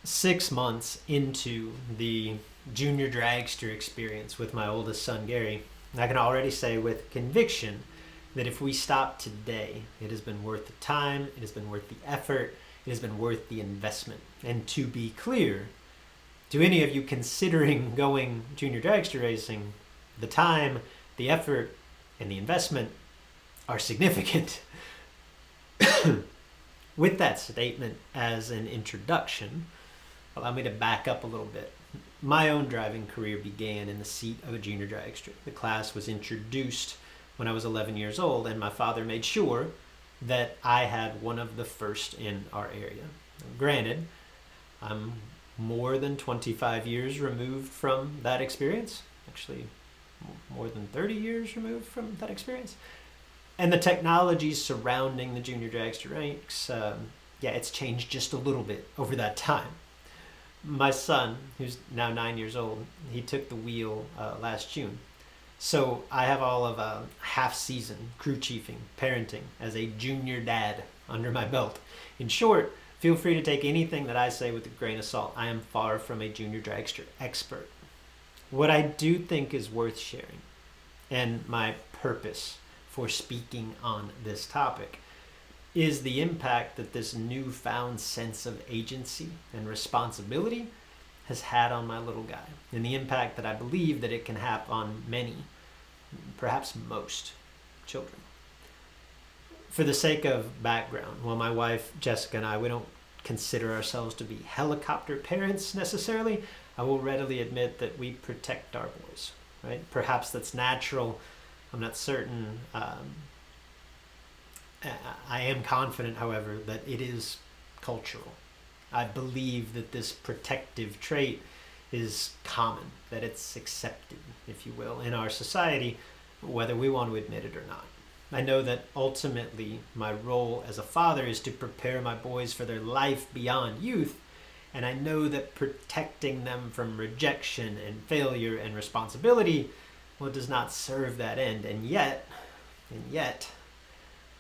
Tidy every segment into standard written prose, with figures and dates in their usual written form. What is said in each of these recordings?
6 months into the junior dragster experience with my oldest son, Gary, I can already say with conviction that if we stop today, it has been worth the time, it has been worth the effort, it has been worth the investment. And to be clear, to any of you considering going junior dragster racing, the time, the effort, and the investment are significant. With that statement as an introduction, allow me to back up a little bit. My own driving career began in the seat of a junior dragster. The class was introduced when I was 11 years old, and my father made sure that I had one of the first in our area. Granted, I'm more than 25 years removed from that experience, actually more than 30 years removed from that experience. And the technologies surrounding the junior dragster ranks, it's changed just a little bit over that time. My son, who's now 9 years old, he took the wheel last June. So I have all of half season crew chiefing, parenting as a junior dad under my belt. In short, feel free to take anything that I say with a grain of salt. I am far from a junior dragster expert. What I do think is worth sharing, and my purpose for speaking on this topic, is the impact that this newfound sense of agency and responsibility has had on my little guy, and the impact that I believe that it can have on many, perhaps most, children. For the sake of background, while my wife Jessica and I, we don't consider ourselves to be helicopter parents necessarily, I will readily admit that we protect our boys, right? Perhaps that's natural. I'm not certain. I am confident, however, that it is cultural. I believe that this protective trait is common, that it's accepted, if you will, in our society, whether we want to admit it or not. I know that ultimately my role as a father is to prepare my boys for their life beyond youth, and I know that protecting them from rejection and failure and responsibility, well, does not serve that end. And yet,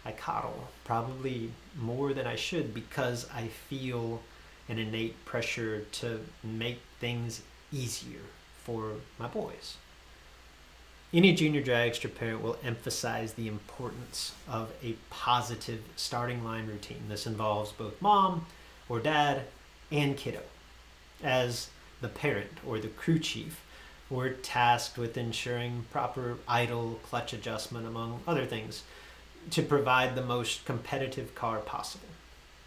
I coddle, probably more than I should, because I feel an innate pressure to make things easier for my boys. Any junior dragster parent will emphasize the importance of a positive starting line routine. This involves both mom or dad and kiddo. As the parent or the crew chief, we're tasked with ensuring proper idle clutch adjustment, among other things, to provide the most competitive car possible.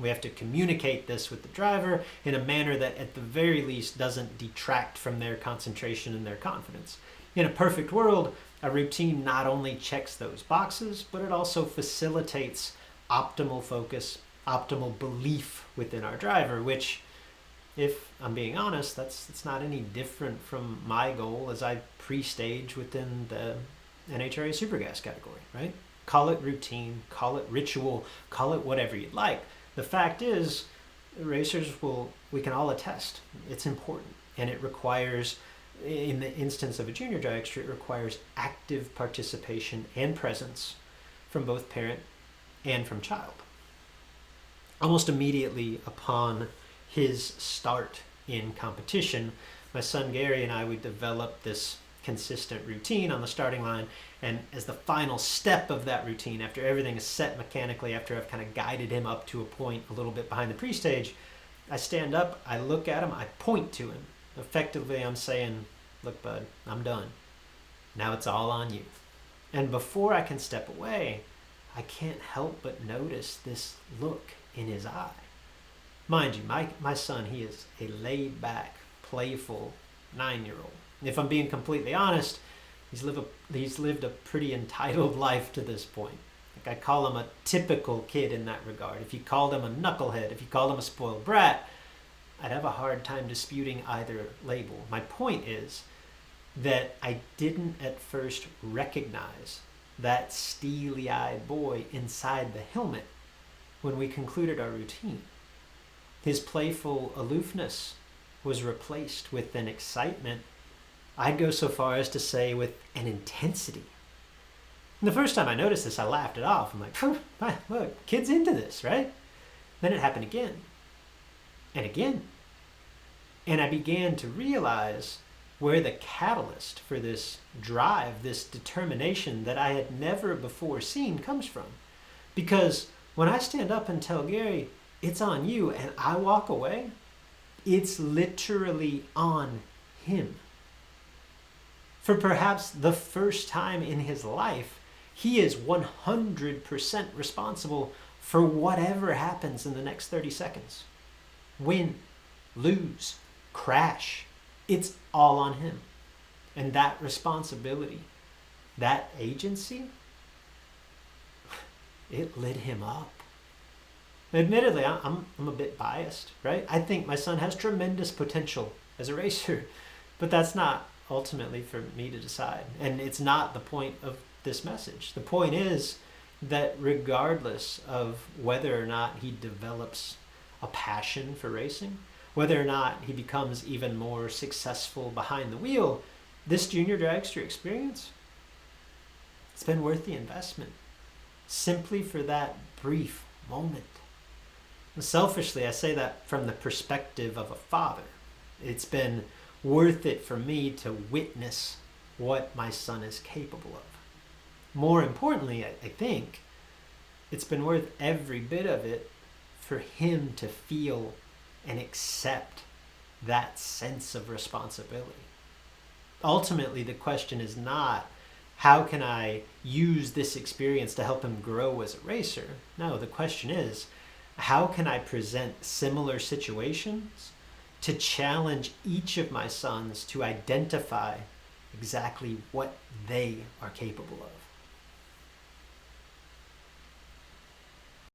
We have to communicate this with the driver in a manner that at the very least doesn't detract from their concentration and their confidence. In a perfect world, a routine not only checks those boxes, but it also facilitates optimal focus, optimal belief within our driver, which, if I'm being honest, that's not any different from my goal as I pre-stage within the NHRA Supergas category, right? Call it routine, call it ritual, call it whatever you'd like. The fact is, we can all attest, it's important, and it requires, in the instance of a junior dragster, it requires active participation and presence from both parent and from child. Almost immediately upon his start in competition, my son Gary and I would develop this consistent routine on the starting line, and as the final step of that routine, after everything is set mechanically, after I've kind of guided him up to a point a little bit behind the pre-stage, I stand up, I look at him, I point to him. Effectively, I'm saying, look, bud, I'm done. Now it's all on you. And before I can step away, I can't help but notice this look in his eye. Mind you, my son, he is a laid-back, playful 9-year-old. If I'm being completely honest, he's lived a pretty entitled life to this point. Like, I call him a typical kid in that regard. If you called him a knucklehead, if you called him a spoiled brat, I'd have a hard time disputing either label. My point is that I didn't at first recognize that steely-eyed boy inside the helmet when we concluded our routine. His playful aloofness was replaced with an excitement, I'd go so far as to say with an intensity. And the first time I noticed this, I laughed it off. I'm like, look, kid's into this, right? Then it happened again. And again. And I began to realize where the catalyst for this drive, this determination that I had never before seen comes from. Because when I stand up and tell Gary, it's on you, and I walk away, it's literally on him. For perhaps the first time in his life, he is 100% responsible for whatever happens in the next 30 seconds. Win, lose, crash, it's all on him. And that responsibility, that agency, it lit him up. Admittedly, I'm a bit biased, right? I think my son has tremendous potential as a racer, but that's not ultimately for me to decide. And it's not the point of this message. The point is that regardless of whether or not he develops a passion for racing, whether or not he becomes even more successful behind the wheel, this junior dragster experience, it's been worth the investment. Simply for that brief moment. Selfishly, I say that from the perspective of a father. It's been worth it for me to witness what my son is capable of. More importantly, I think, it's been worth every bit of it for him to feel and accept that sense of responsibility. Ultimately, the question is not, how can I use this experience to help him grow as a racer? No, the question is, how can I present similar situations to challenge each of my sons to identify exactly what they are capable of?